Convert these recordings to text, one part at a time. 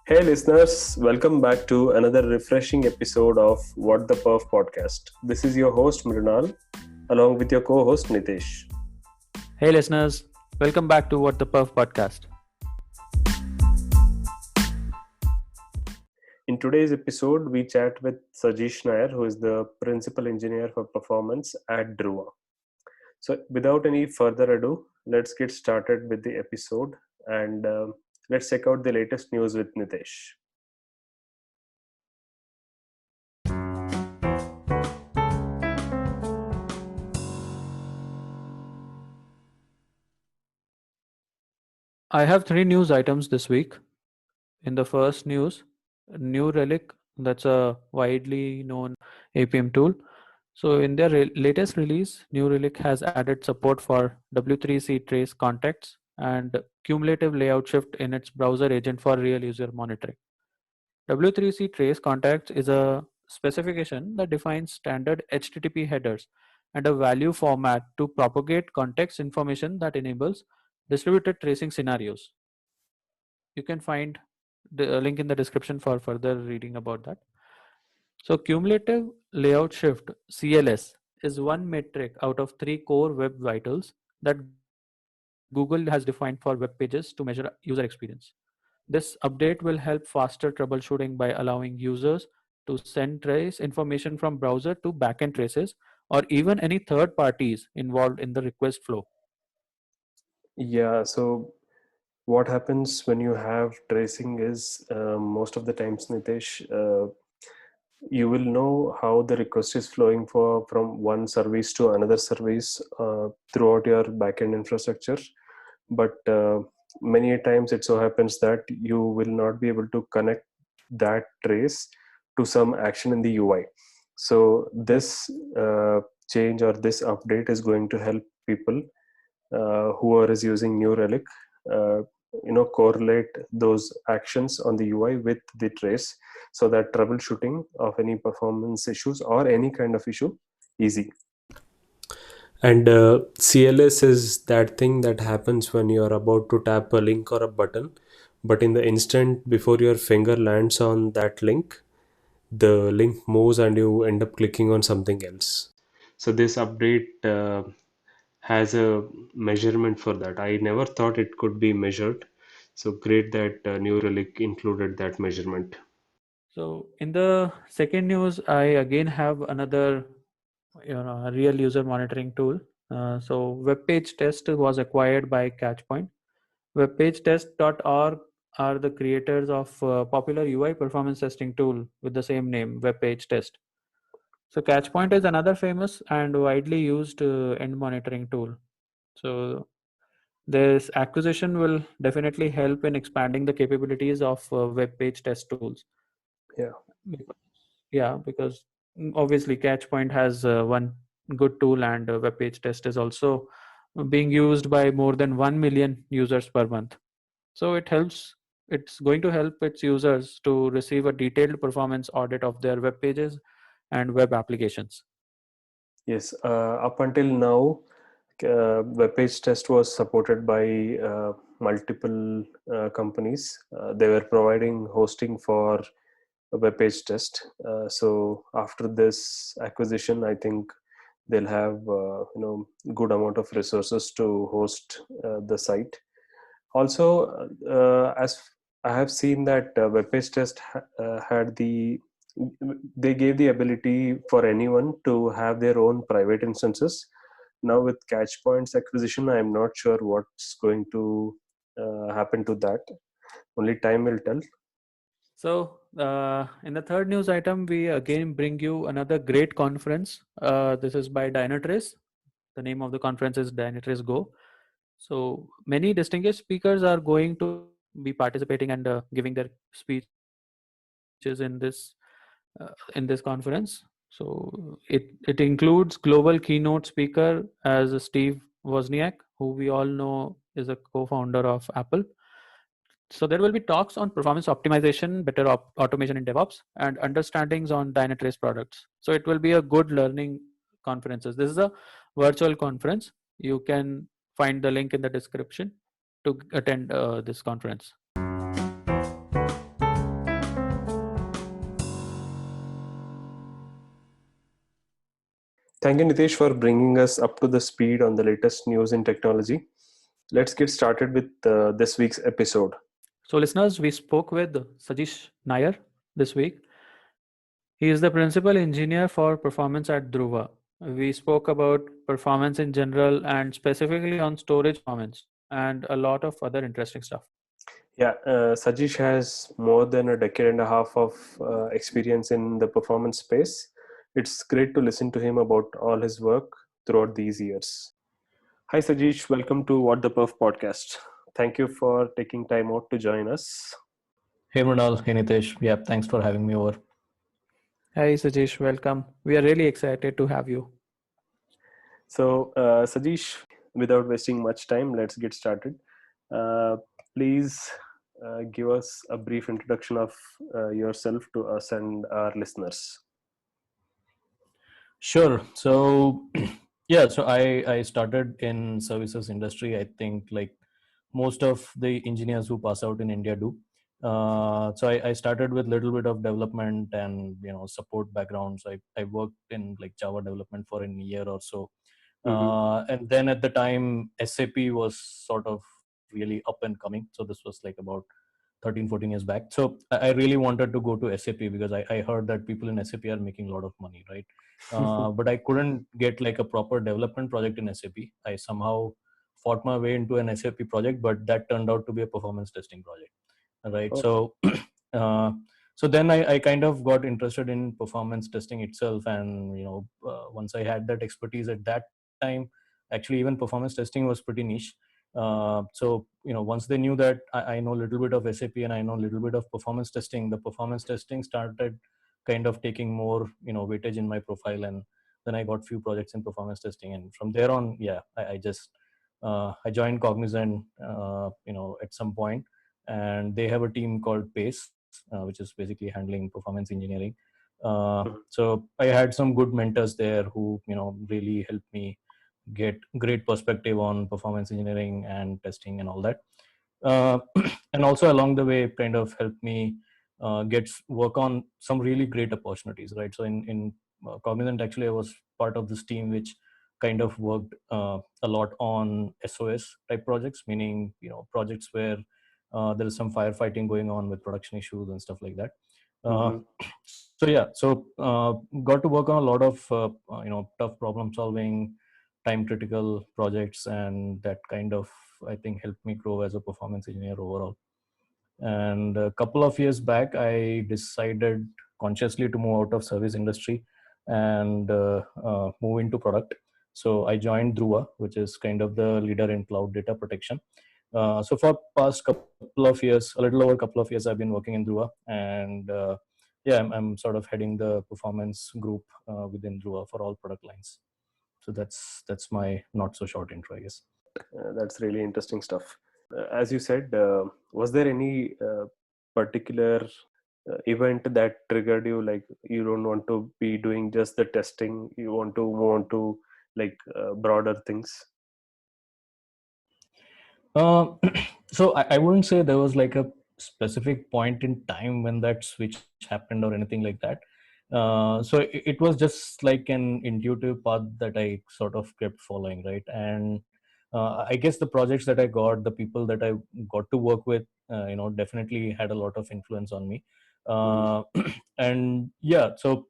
Hey listeners, welcome back to another refreshing episode of What the Perf podcast. This is your host Mrinal along with your co-host Nitesh. Hey listeners, welcome back to What the Perf podcast. In today's episode, we chat with Sajeesh Nair, who is the principal engineer for performance at Druva. So, without any further ado, let's get started with the episode and let's check out the latest news with Nitesh. I have three news items this week. In the first news, New Relic, that's a widely known APM tool. So, in their latest release, New Relic has added support for W3C trace contexts and cumulative layout shift in its browser agent for real user monitoring. W3C trace context is a specification that defines standard HTTP headers and a value format to propagate context information that enables distributed tracing scenarios. You can find the link in the description for further reading about that. So, cumulative layout shift CLS is one metric out of three core web vitals that Google has defined for web pages to measure user experience. This update will help faster troubleshooting by allowing users to send trace information from browser to backend traces or even any third parties involved in the request flow. Yeah, so what happens when you have tracing is most of the times, Nitesh, you will know how the request is flowing from one service to another service throughout your backend infrastructure, but many a times it so happens that you will not be able to connect that trace to some action in the UI. So Right. this change or this update is going to help people who are is using New Relic, uh, correlate those actions on the UI with the trace, so that troubleshooting of any performance issues or any kind of issue easy. And CLS is that thing that happens when you are about to tap a link or a button, but in the instant before your finger lands on that link, the link moves and you end up clicking on something else. So this update has a measurement for that. I never thought it could be measured. So great that New Relic included that measurement. So in the second news, I again have another a real user monitoring tool. So web page test was acquired by Catchpoint. Webpagetest.org are the creators of popular UI performance testing tool with the same name, Webpage Test. So Catchpoint is another famous and widely used end monitoring tool. So this acquisition will definitely help in expanding the capabilities of web page test tools. Yeah. Because- Yeah, because obviously Catchpoint has one good tool, and web page test is also being used by more than 1 million users per month. So it's going to help its users to receive a detailed performance audit of their web pages and web applications. Yes. Up until now, web page test was supported by multiple companies. They were providing hosting for a web page test. So after this acquisition, I think they'll have good amount of resources to host the site. Also, as I have seen that web page test had they gave the ability for anyone to have their own private instances. Now with Catchpoint's acquisition, I am not sure what's going to happen to that. Only time will tell. So, in the third news item, we again bring you another great conference. This is by Dynatrace. The name of the conference is Dynatrace Go. So, many distinguished speakers are going to be participating and giving their speeches in this conference. So, it includes global keynote speaker as Steve Wozniak, who we all know is a co-founder of Apple. So there will be talks on performance optimization, better automation in DevOps, and understandings on Dynatrace products. So it will be a good learning conferences. This is a virtual conference. You can find the link in the description to attend this conference. Thank you, Nitesh, for bringing us up to the speed on the latest news in technology. Let's get started with this week's episode. So, listeners, we spoke with Sajeesh Nair this week. He is the principal engineer for performance at Druva. We spoke about performance in general and specifically on storage performance and a lot of other interesting stuff. Yeah, Sajish has more than a decade and a half of experience in the performance space. It's great to listen to him about all his work throughout these years. Hi, Sajish. Welcome to What the Perf podcast. Thank you for taking time out to join us. Hey Mrinal, hey Nitesh. Yeah, thanks for having me over. Hey, Sajeesh, welcome. We are really excited to have you. So, Sajish, without wasting much time, let's get started. Uh, Please give us a brief introduction of yourself to us and our listeners. Sure. So yeah, so I started in services industry. I think like most of the engineers who pass out in India do. So I started with little bit of development and support background. So I worked in like Java development for a year or so. Mm-hmm. And then at the time SAP was sort of really up and coming. So this was like about 13, 14 years back. So I really wanted to go to SAP because I heard that people in SAP are making a lot of money, right? But I couldn't get like a proper development project in SAP. I somehow fought my way into an SAP project, but that turned out to be a performance testing project, right? Okay. Uh, so then I kind of got interested in performance testing itself, and once I had that expertise at that time, actually even performance testing was pretty niche. So once they knew that I know a little bit of SAP and I know a little bit of performance testing, the performance testing started kind of taking more weightage in my profile, and then I got few projects in performance testing, and from there on, yeah, I just I joined Cognizant, at some point, and they have a team called Pace, which is basically handling performance engineering. Mhm. So I had some good mentors there who really helped me get great perspective on performance engineering and testing and all that. uh, and also along the way kind of helped me work on some really great opportunities, right? So in Cognizant, actually I was part of this team which kind of worked a lot on SOS type projects, meaning projects where there is some firefighting going on with production issues and stuff like that. uh, Mhm. so got to work on a lot of tough problem solving, time critical projects, and that kind of, I think, helped me grow as a performance engineer overall. And a couple of years back I decided consciously to move out of service industry and move into product. So I joined Druva, which is kind of the leader in cloud data protection. So for past couple of years, a little over a couple of years, I've been working in Druva, and yeah, I'm sort of heading the performance group within Druva for all product lines. So that's my not so short intro, I guess. That's really interesting stuff. As you said, was there any particular event that triggered you? Like you don't want to be doing just the testing, you want to move on to like broader things. Uh, so I wouldn't say there was like a specific point in time when that switch happened or anything like that. So it was just like an intuitive path that I sort of kept following, right? And I guess the projects that I got, the people that I got to work with, definitely had a lot of influence on me. Mhm. Uh, and yeah, so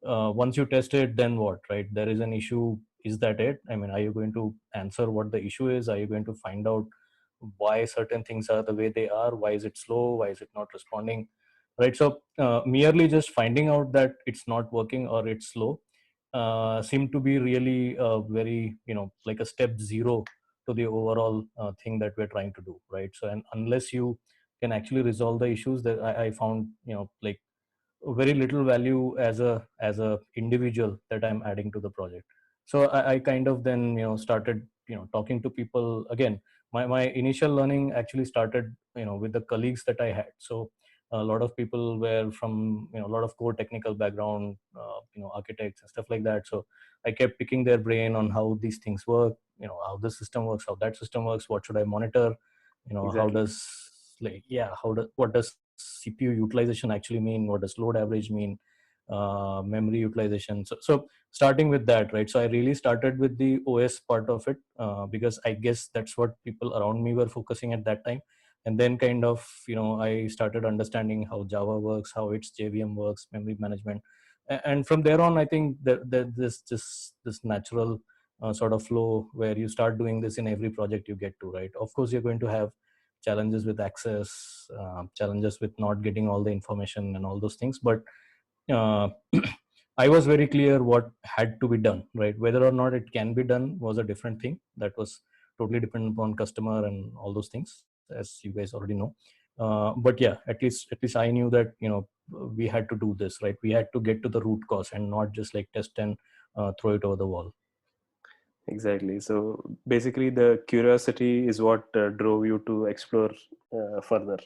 once you test it, then what, right? There is an issue. Is that it? I mean, are you going to answer what the issue is? Are you going to find out why certain things are the way they are? Why is it slow? Why is it not responding? Right. So merely just finding out that it's not working or it's slow seemed to be really very, like a step zero to the overall thing that we're trying to do. Right. So, and unless you can actually resolve the issues, that I found, like very little value as a individual that I'm adding to the project. So I kind of then started talking to people again. My initial learning actually started with the colleagues that I had. So a lot of people were from a lot of core technical background, architects and stuff like that. So I kept picking their brain on how these things work, how this system works, how that system works, what should I monitor, how Exactly. does, like, yeah, what does CPU utilization actually mean, what does load average mean, memory utilization. So starting with that, right? So I really started with the OS part of it, because I guess that's what people around me were focusing at that time. And then kind of, I started understanding how Java works, how its JVM works, memory management. And from there on, I think that this natural sort of flow where you start doing this in every project you get to, right? Of course, you're going to have challenges with access, challenges with not getting all the information and all those things. But uh, I was very clear what had to be done, right? Whether or not it can be done was a different thing. That was totally dependent upon customer and all those things, as you guys already know. But yeah, at least I knew that we had to do this, right? We had to get to the root cause and not just like test and throw it over the wall. Exactly. So basically, the curiosity is what drove you to explore further.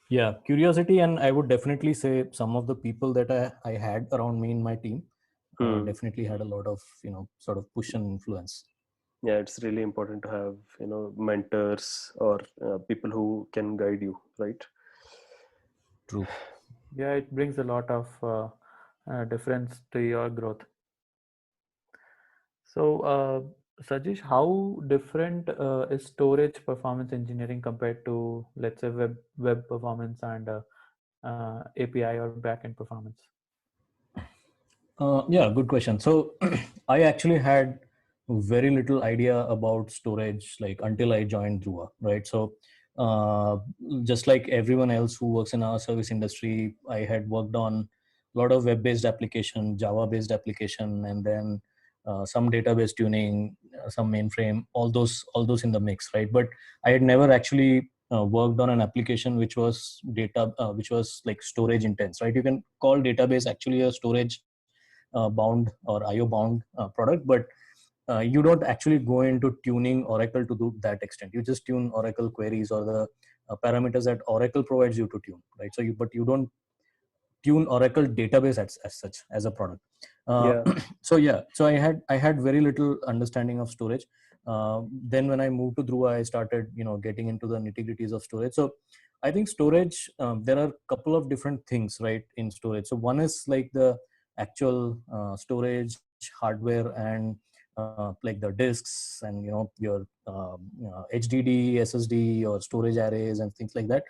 Yeah, curiosity, and I would definitely say some of the people that I had around me in my team Hmm. definitely had a lot of sort of push and influence. Yeah, it's really important to have mentors or people who can guide you, right? True. Yeah, it brings a lot of difference to your growth. So, Sajesh, how different is storage performance engineering compared to, let's say, web performance and API or backend performance? Yeah, good question. So I actually had very little idea about storage like until I joined Druva, right? So uh, just like everyone else who works in our service industry, I had worked on a lot of web-based application, Java-based application, and then some database tuning, some mainframe, all those in the mix, right? But I had never actually worked on an application which was like storage intense, right? You can call database actually a storage bound or IO bound product, but you don't actually go into tuning Oracle to do that extent. You just tune Oracle queries or the parameters that Oracle provides you to tune, right? But you don't tune Oracle database as such as a product. Uh, Yeah. so yeah, so I had very little understanding of storage. Then when I moved to Druva, I started getting into the nitty gritties of storage. So I think storage, there are a couple of different things, right, in storage. So one is like the actual storage hardware and like the disks and your HDD, SSD, or storage arrays and things like that.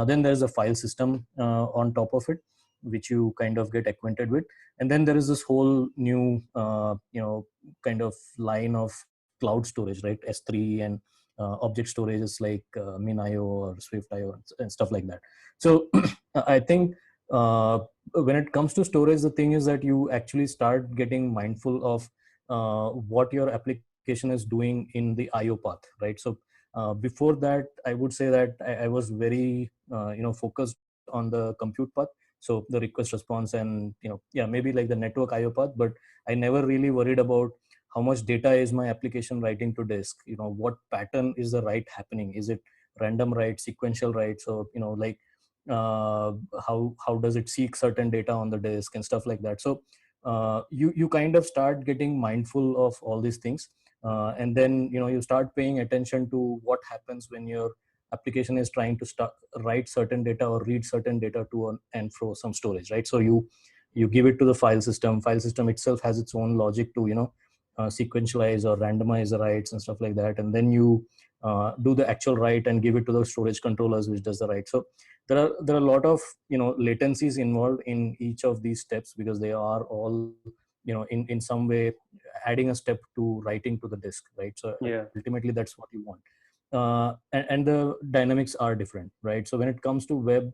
Then there's a file system on top of it, which you kind of get acquainted with. And then there is this whole new kind of line of cloud storage, right? S3 and object storage is like MinIO or SwiftIO and stuff like that. So I think when it comes to storage, the thing is that you actually start getting mindful of what your application is doing in the IO path, right? So before that, I would say that I was very focused on the compute path. So the request response and yeah, maybe like the network IO path, but I never really worried about how much data is my application writing to disk, what pattern is the write happening, is it random write, sequential write? So like how does it seek certain data on the disk and stuff like that. So you kind of start getting mindful of all these things, and then you start paying attention to what happens when your application is trying to write certain data or read certain data to and fro some storage, right? So you give it to the file system itself has its own logic to sequentialize or randomize the writes and stuff like that, and then you do the actual write and give it to the storage controllers which does the write. So there are a lot of latencies involved in each of these steps, because they are all in some way adding a step to writing to the disk, right? So Yeah. ultimately that's what you want. And the dynamics are different, right? So when it comes to web,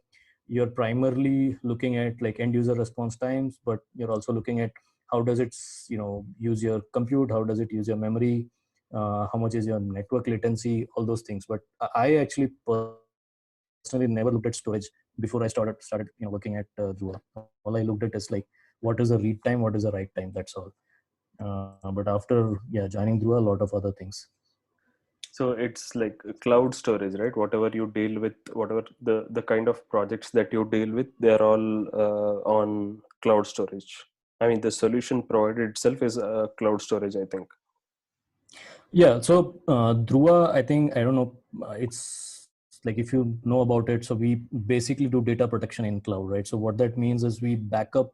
you're primarily looking at like end user response times, but you're also looking at how does it use your compute, how does it use your memory, how much is your network latency, all those things. But I actually personally never looked at storage before I started working at Druva. All I looked at is like what is the read time, what is the write time, that's all. But after joining Druva, a lot of other things. So it's like a cloud storage, right? Whatever you deal with, whatever the kind of projects that you deal with, they're all on cloud storage. I mean, the solution provided itself is cloud storage, I think. Yeah, so Druva, I think, I don't know, it's like if you know about it, so we basically do data protection in cloud, right? So what that means is we back up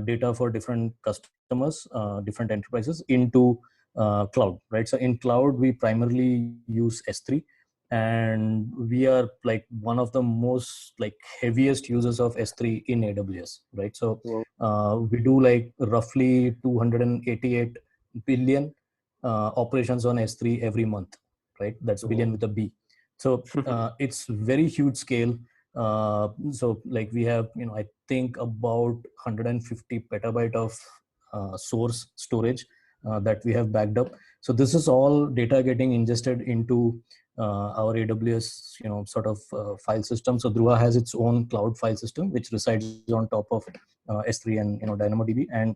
data for different customers, different enterprises into cloud, right? So in cloud we primarily use S3, and we are like one of the most like heaviest users of S3 in AWS, right? So Wow. we do like roughly 288 billion operations on S3 every month, right? That's billion Wow. with a B. So it's very huge scale. So like we have, I think about 150 petabyte of source storage that we have backed up. So this is all data getting ingested into our AWS, sort of file system. So Druva has its own cloud file system, which resides on top of S3 and DynamoDB, and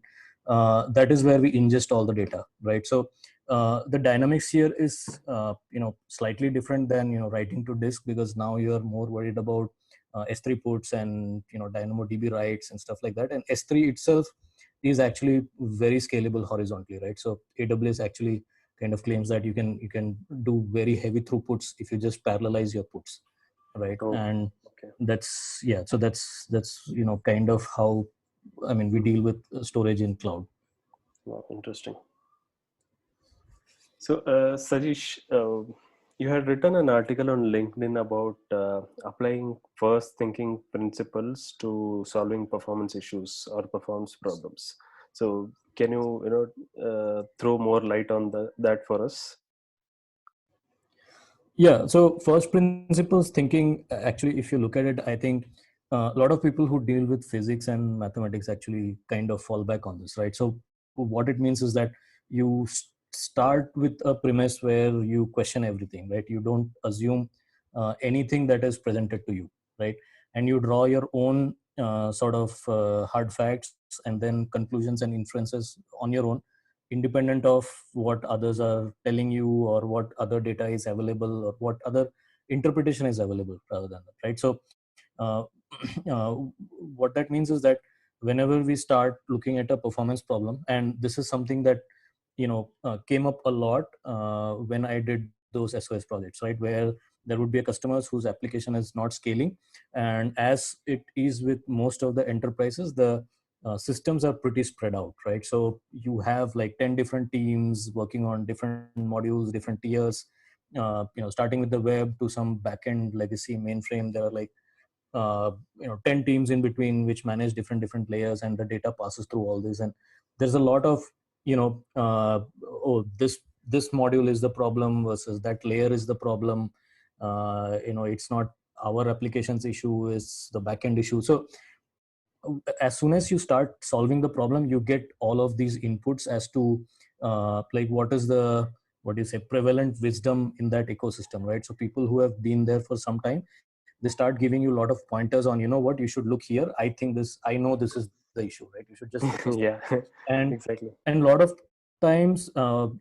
that is where we ingest all the data, right? So the dynamics here is slightly different than writing to disk, because now you are more worried about S3 ports and DynamoDB writes and stuff like that. And S3 itself is actually very scalable horizontally, right? So AWS actually kind of claims that you can do very heavy throughputs if you just parallelize your puts, right? Oh, And okay. that's yeah. So that's kind of how, I mean, we deal with storage in cloud. Wow, interesting. So, Sajish, you had written an article on LinkedIn about applying first thinking principles to solving performance issues or performance problems. So, can you, throw more light on that for us? Yeah, so first principles thinking, actually, if you look at it, I think a lot of people who deal with physics and mathematics actually kind of fall back on this, right? So what it means is that you start with a premise where you question everything, right? You don't assume anything that is presented to you, right? And you draw your own sort of hard facts and then conclusions and inferences on your own, independent of what others are telling you or what other data is available or what other interpretation is available rather than that, right? So uh, what that means is that whenever we start looking at a performance problem, and this is something that came up a lot when I did those SOS projects, right, where there would be a customers whose application is not scaling, and as it is with most of the enterprises, the systems are pretty spread out, right? So you have like 10 different teams working on different modules, different tiers, starting with the web to some backend legacy mainframe. There are like 10 teams in between which manage different layers, and the data passes through all this, and there's a lot of oh, this module is the problem versus that layer is the problem. It's not our application's issue, is the backend issue. So as soon as you start solving the problem, you get all of these inputs as to like what is the, what do you say, prevalent wisdom in that ecosystem, right? So people who have been there for some time, they start giving you a lot of pointers on, what, you should look here, I think this, I know this is the issue, right? You should just focus there. Yeah, and exactly. and a lot of times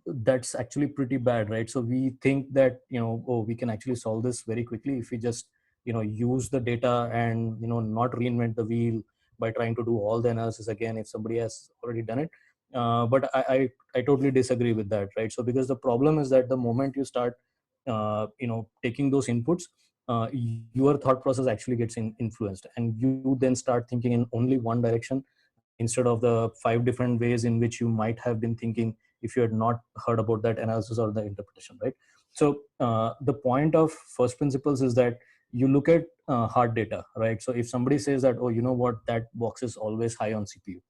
that's actually pretty bad, right? So we think that, oh, we can actually solve this very quickly if we just use the data and not reinvent the wheel by trying to do all the analysis again if somebody has already done it. But I totally disagree with that, right? So because the problem is that the moment you start taking those inputs, your thought process actually gets influenced, and you then start thinking in only one direction instead of the 5 different ways in which you might have been thinking if you had not heard about that analysis or the interpretation, right? So the point of first principles is that you look at hard data, right? So if somebody says that, oh, you know what, that box is always high on CPU,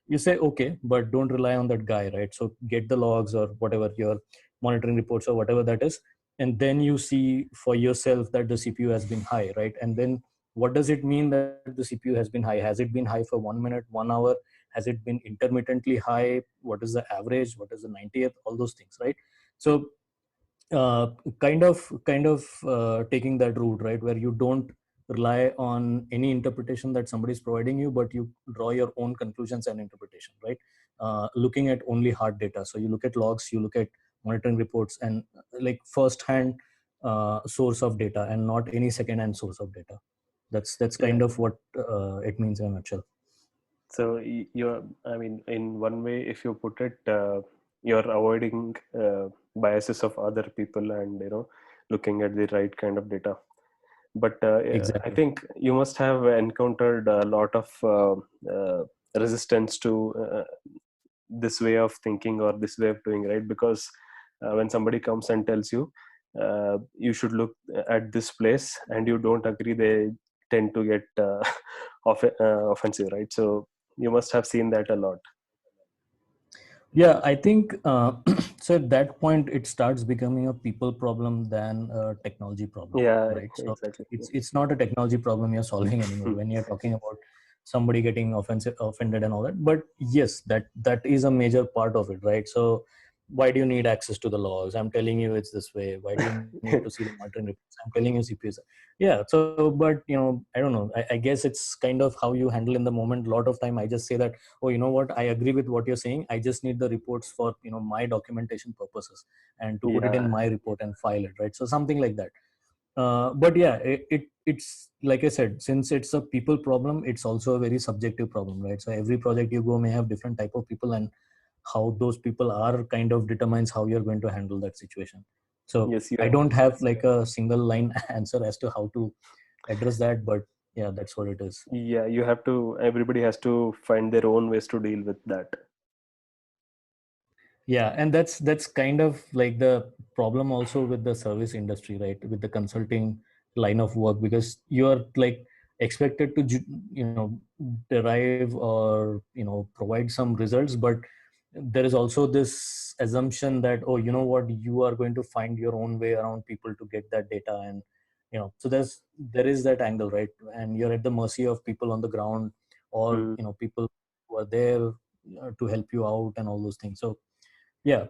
you say, okay, but don't rely on that guy, right? So get the logs or whatever, your monitoring reports or whatever that is, and then you see for yourself that the CPU has been high, right? And then what does it mean that the CPU has been high? Has it been high for 1 minute, 1 hour? Has it been intermittently high? What is the average? What is the 90th? All those things, right? So uh, kind of taking that route, right, where you don't rely on any interpretation that somebody is providing you, but you draw your own conclusions and interpretation, right? Looking at only hard data. So you look at logs, you look at monitoring reports, and like first hand source of data, and not any second hand source of data. That's Yeah. kind of what it means in a nutshell. So you're, I mean, in one way, if you put it, you're avoiding biases of other people and looking at the right kind of data. But I Exactly. think you must have encountered a lot of resistance to this way of thinking or this way of doing, right? Because when somebody comes and tells you you should look at this place and you don't agree, they tend to get offensive, right? So you must have seen that a lot. Yeah, I think so. At that point, it starts becoming a people problem than a technology problem, Yeah, right? So exactly. it's not a technology problem you're solving anymore Hmm. when you're talking about somebody getting offended and all that. But yes, that is a major part of it, right? So why do you need access to the logs? I'm telling you it's this way. Why do you need to see the monitoring reports? I'm telling you CPUs. Yeah. So, but I don't know. I guess it's kind of how you handle in the moment. A lot of time, I just say that, oh, you know what, I agree with what you're saying, I just need the reports for my documentation purposes and to put it in Yeah. my report and file it, right? So something like that. But yeah, it's like I said, since it's a people problem, it's also a very subjective problem, right? So every project you go may have different type of people, and how those people are kind of determines how you're going to handle that situation. So Yes, you I have. don't have like a single line answer as to how to address that, but yeah, that's what it is. Yeah, you have to. Everybody has to find their own ways to deal with that. Yeah, and that's kind of like the problem also with the service industry, right? With the consulting line of work, because you are like expected to derive or provide some results, but there is also this assumption that, oh, you know what, you are going to find your own way around people to get that data. And so there is that angle, right? And you're at the mercy of people on the ground, or Mm. people who are there to help you out and all those things. So yeah,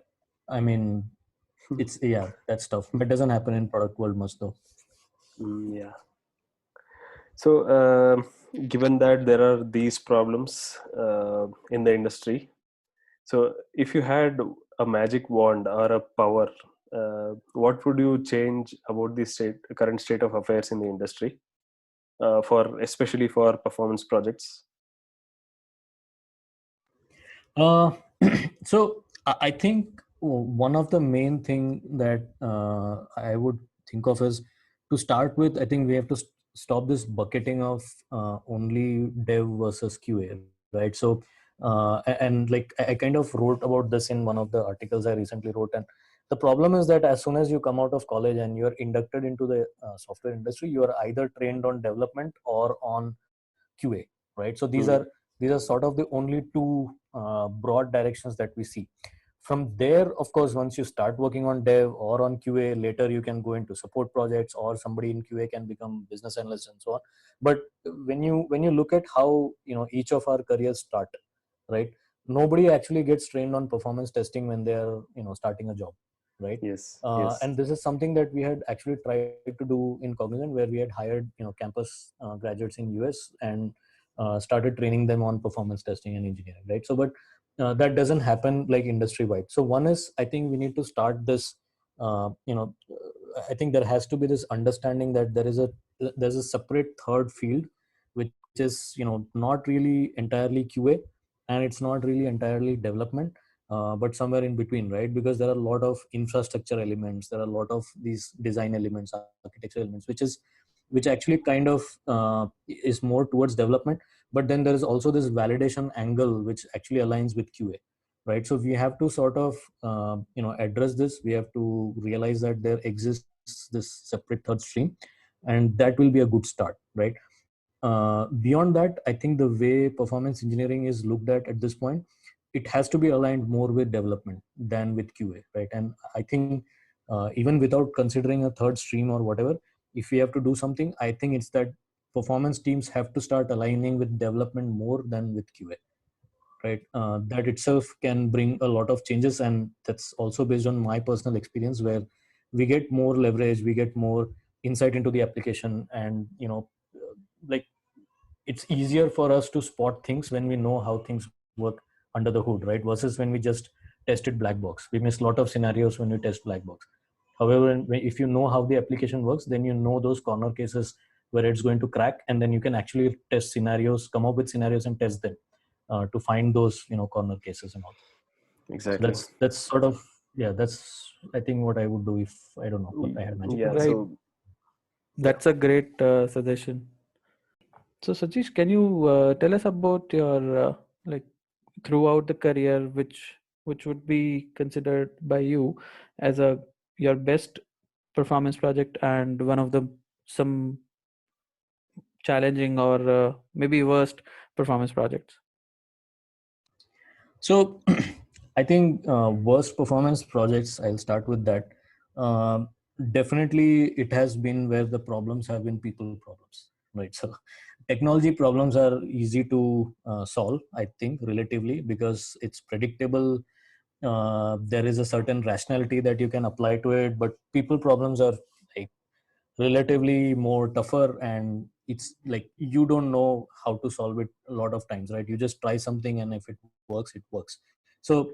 I mean, it's yeah, that's tough. That doesn't happen in product world much though. Yeah. So, given that there are these problems in the industry, so if you had a magic wand or a power, what would you change about the current state of affairs in the industry, for especially for performance projects? Uh, so I think one of the main thing that I would think of is, to start with, I think we have to stop this bucketing of only dev versus QA, right? So and like I kind of wrote about this in one of the articles I recently wrote. And the problem is that as soon as you come out of college and you're inducted into the software industry, you are either trained on development or on QA, right? So Mm. these are sort of the only two broad directions that we see. From there, of course, once you start working on dev or on QA, later you can go into support projects, or somebody in QA can become business analyst and so on. But when you look at how each of our careers start, right? Nobody actually gets trained on performance testing when they're starting a job, right? Yes. Yes. And this is something that we had actually tried to do in Cognizant, where we had hired campus graduates in US and started training them on performance testing and engineering, right? So but that doesn't happen like industry wide. So one is, I think we need to start this I think there has to be this understanding that there's a separate third field, which is not really entirely QA, and it's not really entirely development, but somewhere in between, right? Because there are a lot of infrastructure elements, there are a lot of these design elements, architecture elements, which actually kind of is more towards development. But then there is also this validation angle which actually aligns with QA, right? So we have to sort of address this. We have to realize that there exists this separate third stream, and that will be a good start, right? Beyond that, I think the way performance engineering is looked at this point, it has to be aligned more with development than with QA, right? And I think even without considering a third stream or whatever, if we have to do something, I think it's that performance teams have to start aligning with development more than with QA, right? That itself can bring a lot of changes, and that's also based on my personal experience, where we get more leverage, we get more insight into the application, and like it's easier for us to spot things when we know how things work under the hood, right? Versus when we just tested black box, we miss a lot of scenarios when we test black box. However, if you know how the application works, then you know those corner cases where it's going to crack, and then you can actually test scenarios, come up with scenarios and test them to find those corner cases and all. So Exactly. that's sort of, yeah, that's I think what I would do if I don't know if I had magic Yeah. wand. Right. So That's a great suggestion. So, Sajesh, can you tell us about your like throughout the career, which would be considered by you as a your best performance project and one of the some challenging or maybe worst performance projects? So I think worst performance projects, I'll start with that. Um Definitely, it has been where the problems have been people problems, right? So technology problems are easy to solve, I think, relatively, because it's predictable. There is a certain rationality that you can apply to it, but people problems are like relatively more tougher, and it's like you don't know how to solve it a lot of times, right? You just try something, and if it works, it works. So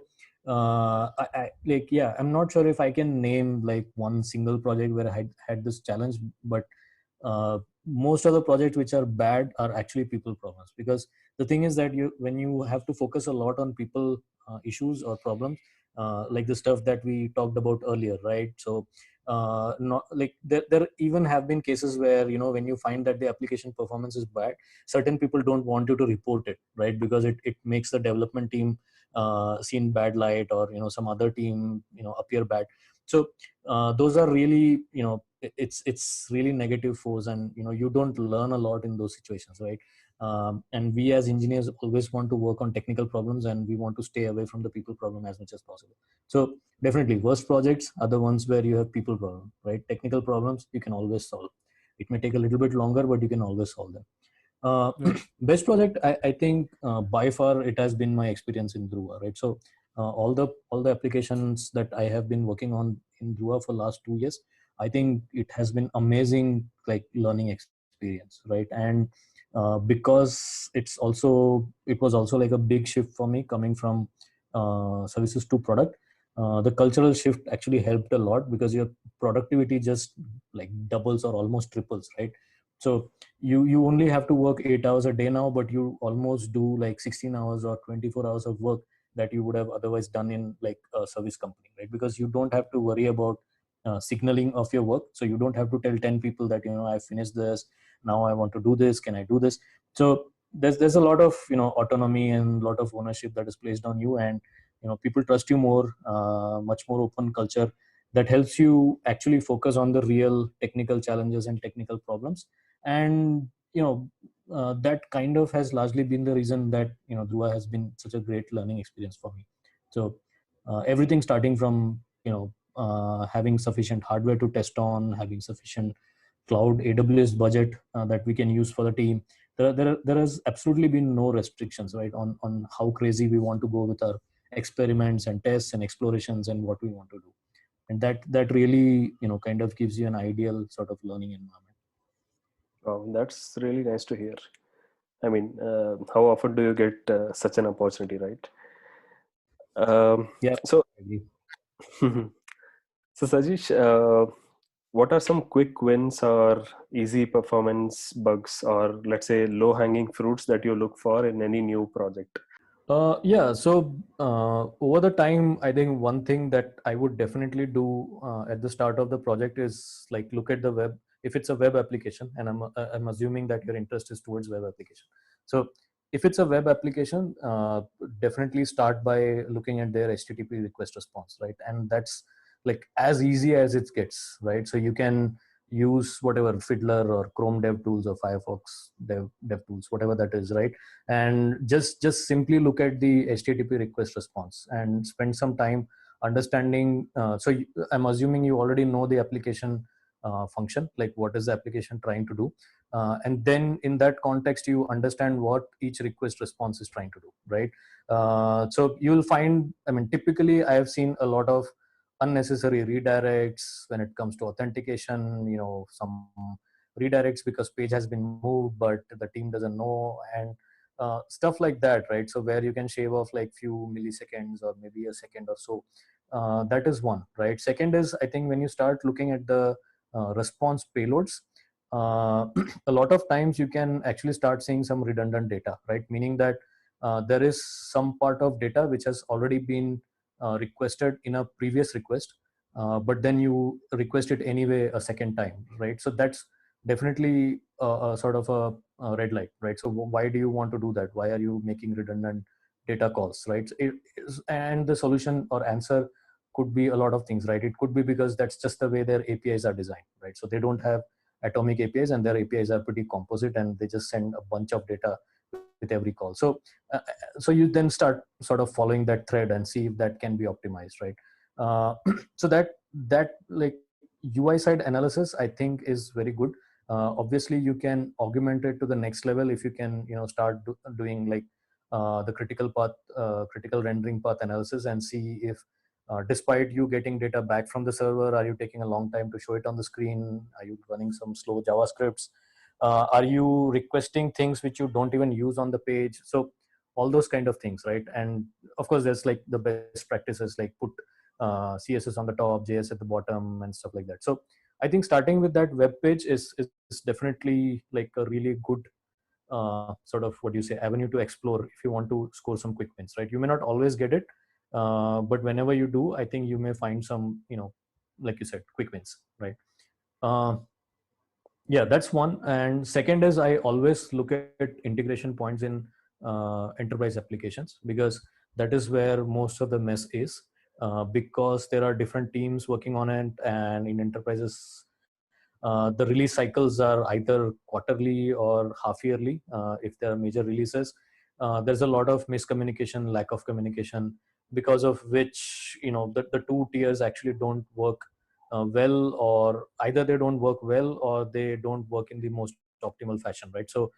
I like, yeah, I'm not sure if I can name like one single project where I had this challenge, but most of the projects which are bad are actually people problems, because the thing is that you when you have to focus a lot on people issues or problems, like the stuff that we talked about earlier, right? So not like there even have been cases where, you know, when you find that the application performance is bad, certain people don't want you to report it, right? Because it makes the development team seen bad light, or, you know, some other team, you know, appear bad. So those are really, you know, it's really negative force, and, you know, you don't learn a lot in those situations, right? And we as engineers always want to work on technical problems, and we want to stay away from the people problem as much as possible. So definitely worst projects are the ones where you have people problem, right? Technical problems you can always solve. It may take a little bit longer, but you can always solve them. uh, Right. Best project, I think, by far it has been my experience in Druva, right? So all the applications that I have been working on in Druva for last 2 years, I think it has been amazing, like learning experience, right? And because it was also like a big shift for me coming from services to product. The cultural shift actually helped a lot, because your productivity just like doubles or almost triples, right? So you only have to work 8 hours a day now, but you almost do like 16 hours or 24 hours of work that you would have otherwise done in like a service company, right? Because you don't have to worry about signaling of your work. So you don't have to tell 10 people that, you know, I finished this, now I want to do this, can I do this? So there's a lot of, you know, autonomy and a lot of ownership that is placed on you, and, you know, people trust you more. Much more open culture that helps you actually focus on the real technical challenges and technical problems. And, you know, that kind of has largely been the reason that, you know, Druva has been such a great learning experience for me. So everything starting from, you know, having sufficient hardware to test on, having sufficient cloud AWS budget that we can use for the team. There has absolutely been no restrictions, right, on how crazy we want to go with our experiments and tests and explorations and what we want to do. And that really, you know, kind of gives you an ideal sort of learning environment. Wow, that's really nice to hear. I mean, how often do you get such an opportunity, right? Um, Yeah, so, I agree. so Sajish, what are some quick wins or easy performance bugs, or let's say low hanging fruits that you look for in any new project? Yeah, so over the time, I think one thing that I would definitely do at the start of the project is like look at the web. If it's a web application, and I'm assuming that your interest is towards web application. So if it's a web application, definitely start by looking at their HTTP request response, right? And that's like as easy as it gets, right? So you can use whatever Fiddler or Chrome Dev Tools or Firefox Dev Tools, whatever that is, right? And just simply look at the HTTP request response and spend some time understanding. I'm assuming you already know the application function, like what is the application trying to do, and then in that context you understand what each request response is trying to do, right? So you'll find, I mean, typically I have seen a lot of unnecessary redirects when it comes to authentication, you know, some redirects because page has been moved but the team doesn't know, and stuff like that, right? So where you can shave off like few milliseconds or maybe a second or so. That is one, right? Second is, I think when you start looking at the response payloads, uh, a lot of times you can actually start seeing some redundant data, right? Meaning that there is some part of data which has already been requested in a previous request, but then you request it anyway a second time, right? So definitely a sort of a red light, right? So why do you want to do that? Why are you making redundant data calls, right? And the solution or answer could be a lot of things, right? It could be because that's just the way their APIs are designed, right? So they don't have atomic APIs, and their APIs are pretty composite, and they just send a bunch of data with every call. Uh, so you then start sort of following that thread and see if that can be optimized, right? So that like UI side analysis, I think, is very good. Obviously you can augment it to the next level if you can, start doing like the critical rendering path analysis, and see if despite you getting data back from the server, are you taking a long time to show it on the screen? Are you running some slow JavaScripts? Are you requesting things which you don't even use on the page? So all those kind of things, right? And of course there's like the best practices, like put CSS on the top, JS at the bottom, and stuff like that. So I think starting with that web page is definitely like a really good sort of, what do you say, avenue to explore if you want to score some quick wins, right? You may not always get it, but whenever you do, I think you may find some, like you said, quick wins, right? uh, yeah, that's one. And second is, I always look at integration points in enterprise applications, because that is where most of the mess is, because there are different teams working on it, and in enterprises the release cycles are either quarterly or half yearly. If there are major releases, there's a lot of miscommunication, lack of communication, because of which, the two tiers actually don't work well, or either they don't work well or they don't work in the most optimal fashion, right? So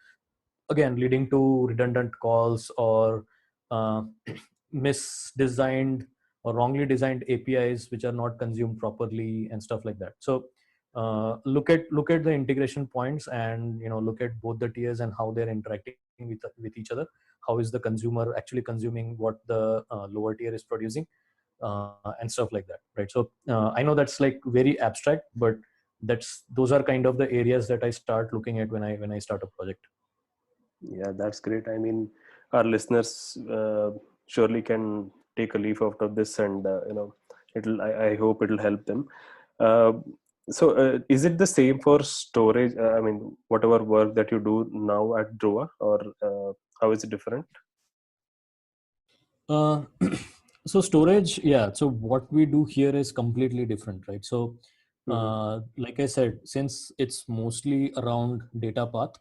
again, leading to redundant calls, or uh, misdesigned or wrongly designed APIs which are not consumed properly, and stuff like that. So look at the integration points, and look at both the tiers and how they're interacting with each other. How is the consumer actually consuming what the lower tier is producing, and stuff like that, right? So I know that's like very abstract, but those are kind of the areas that I start looking at when I start a project. Yeah, that's great. I mean, our listeners surely can take a leaf out of this, and it'll. I hope it'll help them. Uh, is it the same for storage? I mean, whatever work that you do now at Druva, or how is it different? Uh, so storage, yeah. So what we do here is completely different, right? So, Mm-hmm. like I said, since it's mostly around data path,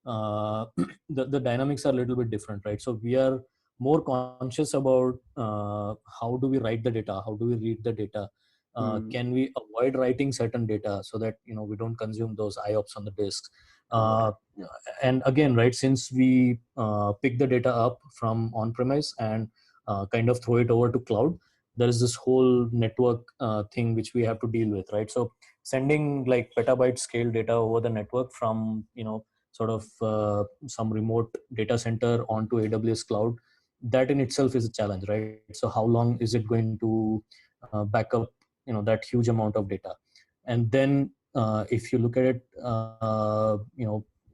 the dynamics are a little bit different, right? So we are more conscious about how do we write the data, how do we read the data, Mm. can we avoid writing certain data so that we don't consume those IOPS on the disks. Got Uh, it. and again, right, since we pick the data up from on premise and kind of throw it over to cloud, there is this whole network thing which we have to deal with, right? So sending like petabyte scale data over the network from sort of some remote data center onto AWS cloud, that in itself is a challenge, right? So how long is it going to back up that huge amount of data? And then if you look at it,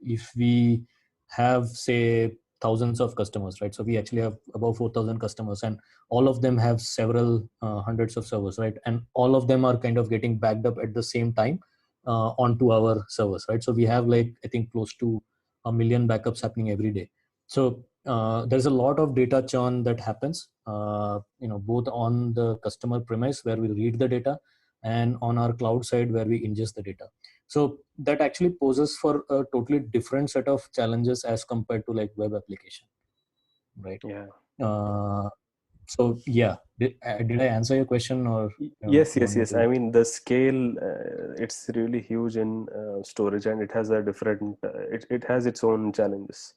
if we have, say, thousands of customers, right? So we actually have about 4,000 customers, and all of them have several hundreds of servers, right? And all of them are kind of getting backed up at the same time onto our servers, right? So we have, like, I think close to 1 million backups happening every day. So there's a lot of data churn that happens, both on the customer premise where we read the data, and on our cloud side where we ingest the data. So that actually poses for a totally different set of challenges as compared to like web application, right? Yeah. uh, so yeah, did I answer your question, or Yes, you yes, want me yes. I to? mean, the scale, it's really huge in storage, and it has a different, it has its own challenges.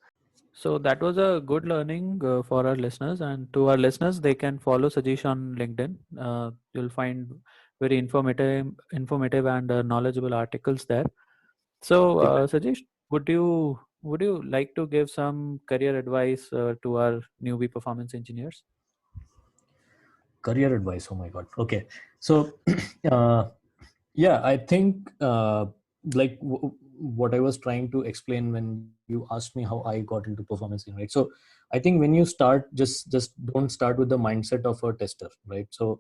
So that was a good learning for our listeners, and to our listeners, they can follow Sajeesh on LinkedIn. You'll find very informative and knowledgeable articles there. So, Sajesh, would you like to give some career advice to our newbie performance engineers? Career advice, oh my god. Okay, so uh, yeah, I think like what I was trying to explain when you asked me how I got into performance engineering, right? So I think when you start, just don't start with the mindset of a tester, right? So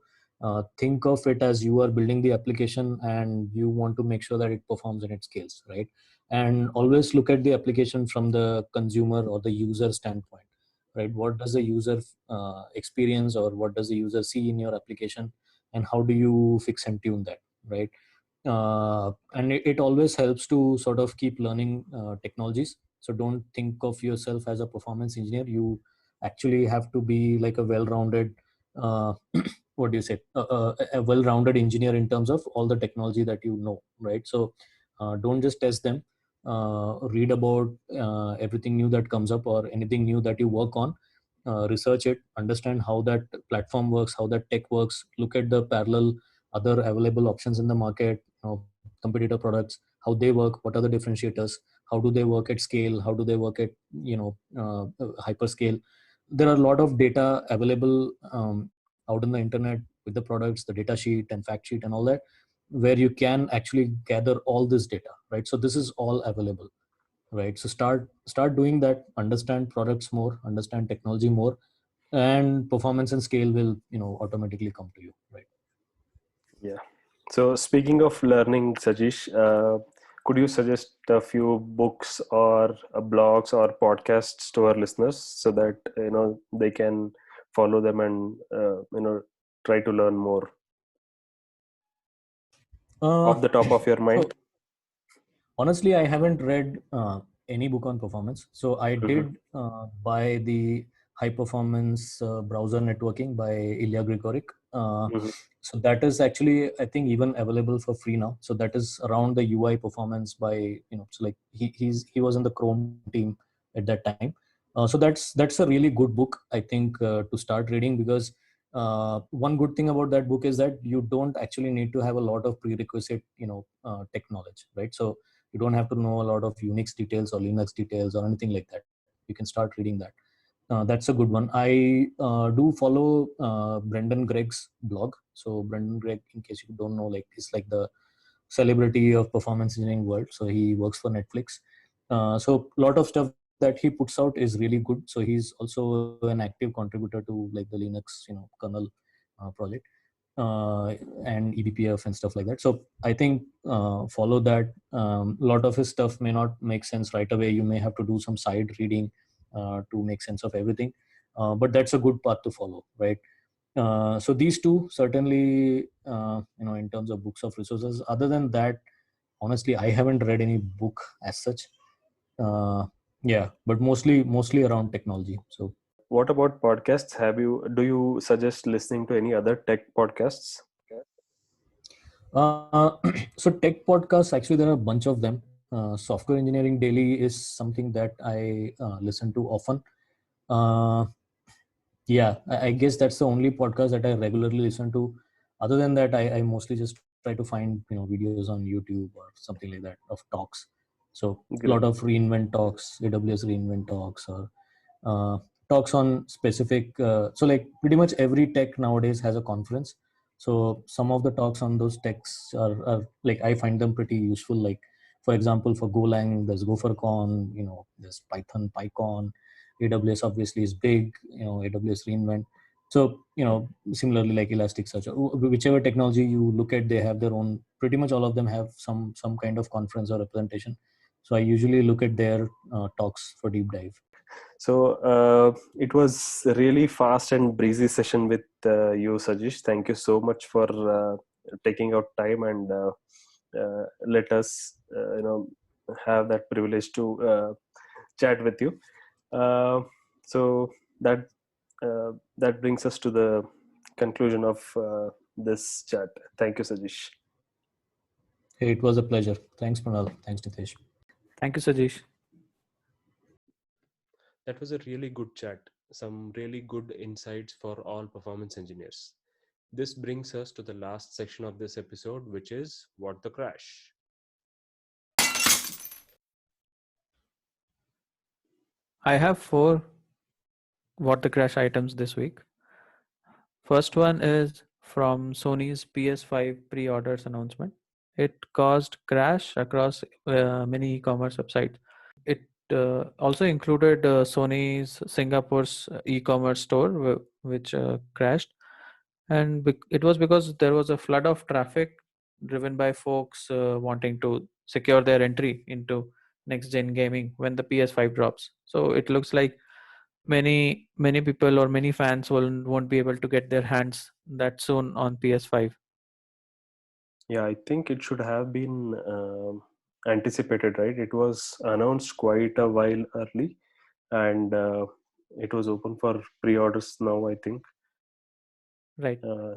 Think of it as you are building the application and you want to make sure that it performs and it scales, right? And always look at the application from the consumer or the user standpoint, right? What does the user experience, or what does the user see in your application, and how do you fix and tune that, right? And it always helps to sort of keep learning technologies. So don't think of yourself as a performance engineer. You actually have to be like a well-rounded uh, what do you say, a well-rounded engineer in terms of all the technology that you know, right? So don't just test them. Read about everything new that comes up or anything new that you work on. Research it, understand how that platform works, how that tech works, look at the parallel other available options in the market, competitor products, how they work, what are the differentiators, how do they work at scale, how do they work at hyperscale. There are a lot of data available out on the internet with the products, the data sheet and fact sheet and all that, where you can actually gather all this data, right? So this is all available, right? So start doing that, understand products more, understand technology more, and performance and scale will automatically come to you, right? Yeah. So speaking of learning, Sajeesh, could you suggest a few books or blogs or podcasts to our listeners so that they can follow them and try to learn more uh, off the top of your mind? so honestly, I haven't read any book on performance. So I Hmm. did buy the High Performance Browser Networking by Ilya Grigorik. Uh, Hmm. so that is actually, I think, even available for free now. So that is around the UI performance by, so like he was in the Chrome team at that time. So that's a really good book, I think, to start reading, because one good thing about that book is that you don't actually need to have a lot of prerequisite tech knowledge, right? So you don't have to know a lot of Unix details or Linux details or anything like that. You can start reading that. That's a good one. I do follow Brendan Gregg's blog. So Brendan Gregg, in case you don't know, like, he's like the celebrity of performance engineering world. So he works for Netflix. So a lot of stuff that he puts out is really good. So he's also an active contributor to like the Linux, kernel project, and eBPF and stuff like that. So I think follow that. A lot of his stuff may not make sense right away. You may have to do some side reading to make sense of everything. But that's a good path to follow, right? So these two certainly, in terms of books of resources. Other than that, honestly, I haven't read any book as such. Uh, yeah, but mostly around technology. So What about podcasts? Do you suggest listening to any other tech podcasts? Uh, so tech podcasts, actually, there are a bunch of them. Software Engineering Daily is something that I listen to often. Uh, yeah, I guess that's the only podcast that I regularly listen to. Other than that, I mostly just try to find videos on YouTube or something like that of talks. So a lot Great. of reInvent talks, AWS reInvent talks, or uh, talks on specific. So like pretty much every tech nowadays has a conference. So some of the talks on those techs are like, I find them pretty useful. Like, for example, for Golang, there's GopherCon. There's Python, PyCon. AWS obviously is big. AWS reInvent. So similarly, like Elasticsearch, or whichever technology you look at, they have their own. Pretty much all of them have some kind of conference or representation. So I usually look at their talks for deep dive. So it was a really fast and breezy session with you, Sajesh. Thank you so much for taking out time and let us, have that privilege to chat with you. Uh, so that that brings us to the conclusion of this chat. Thank you, Sajesh. Hey, it was a pleasure. Thanks, Pranal. Thanks, Nitesh. Thank you, Sajesh. That was a really good chat. Some really good insights for all performance engineers. This brings us to the last section of this episode, which is What the Crash. I have four what the crash items this week. First one is from Sony's PS5 pre-orders announcement. It caused crash across many e-commerce websites. It also included Sony's Singapore's e-commerce store, which crashed. and it was because there was a flood of traffic driven by folks wanting to secure their entry into next gen gaming when the PS5 drops. So it looks like many people or many fans won't be able to get their hands that soon on PS5. Yeah, I think it should have been anticipated, right? It was announced quite a while early, and it was open for pre-orders now, I think. Right. Uh,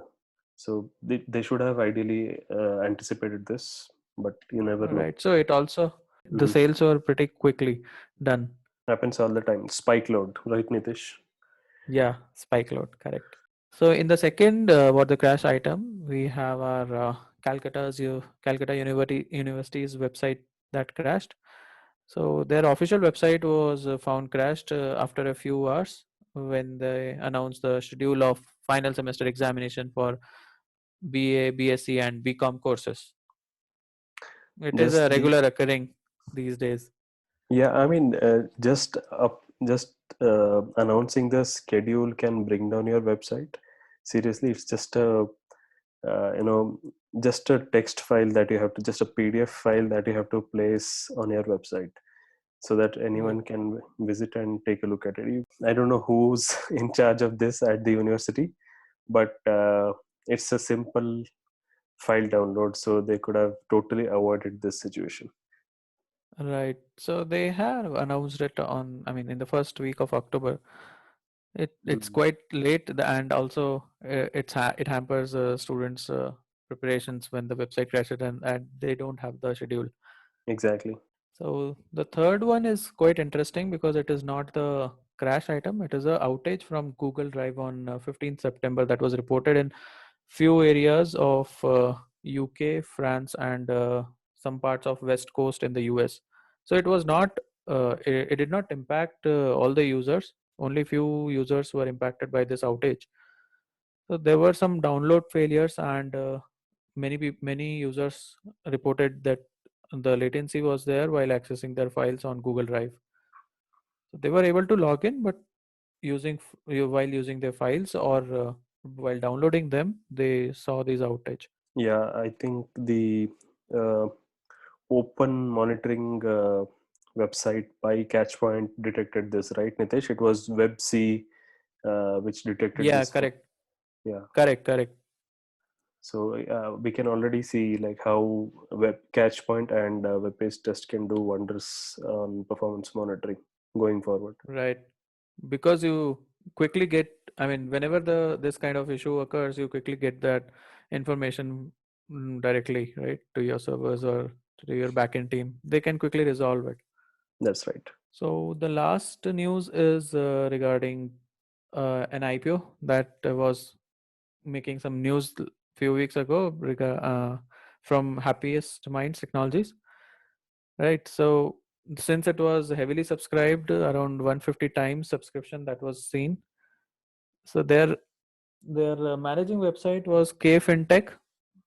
so they should have ideally anticipated this, but you never know. Right. So it also the Mhm. sales were pretty quickly done. Happens all the time. Spike load, right, Nitish? Yeah, spike load, correct. So in the second about the crash item, we have our Calcutta University's website that crashed. So their official website was found crashed after a few hours when they announced the schedule of final semester examination for BA, BSc, and BCom courses. It is a Just the regular occurring these days. Yeah, I mean, just announcing the schedule can bring down your website. Seriously, it's just a uh, you know just a text file that you have to just a PDF file that you have to place on your website so that Right. anyone can visit and take a look at it. I don't know who's in charge of this at the university, but it's a simple file download, so they could have totally avoided this situation. Right. So they have announced it on, I mean, in the first week of October. It's Mm, quite late, and also it hampers students' preparations when the website crashes and they don't have the schedule. exactly. So the third one is quite interesting because it is not the crash item. It is a outage from Google Drive on 15th September that was reported in few areas of UK, France, and some parts of West Coast in the US. So it was not. It did not impact all the users. Only few users were impacted by this outage. So there were some download failures, and many users reported that the latency was there while accessing their files on Google Drive. So they were able to log in, but while using their files or while downloading them, they saw this outage. Yeah, I think the uh, open monitoring website by Catchpoint detected this, right, Nitesh? It was WebC which detected Yeah, this. correct, Yeah, correct. so we can already see like how web Catchpoint and web-based test can do wonders on performance monitoring going forward. Right. Because you quickly get, I mean, whenever the this kind of issue occurs, you quickly get that information directly, right, to your servers or to your backend team. They can quickly resolve it. That's right. So the last news is regarding an IPO that was making some news few weeks ago from Happiest Minds Technologies, right? So since it was heavily subscribed, around 150 times subscription that was seen. So their managing website was K Fintech,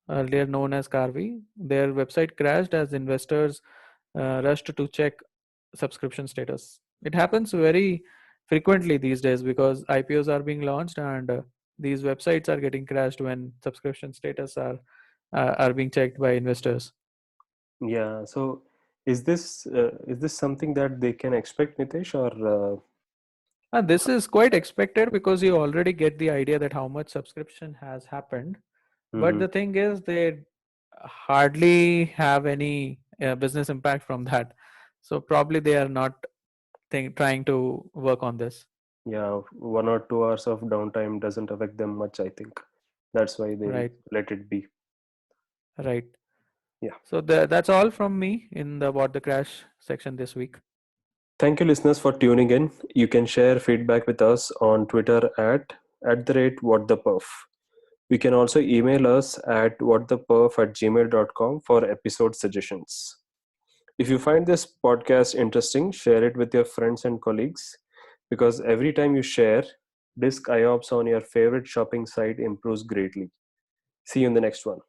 earlier known as Carvey. Their website crashed as investors rushed to check subscription status. It happens very frequently these days because IPOs are being launched, and these websites are getting crashed when subscription status are being checked by investors. Yeah. So is this something that they can expect, Nitesh, or And this is quite expected because you already get the idea that how much subscription has happened. But Mhm. the thing is, they hardly have any business impact from that. So probably they are not trying to work on this. Yeah, 1 or 2 hours of downtime doesn't affect them much, I think. That's why they'll Right, let it be. right. Yeah. So that's all from me in the What the Crash section this week. Thank you, listeners, for tuning in. You can share feedback with us on Twitter at the rate whattheperf. You can also email us at whattheperf@gmail.com for episode suggestions. If you find this podcast interesting, share it with your friends and colleagues because every time you share, disk IOPS on your favorite shopping site improves greatly. See you in the next one.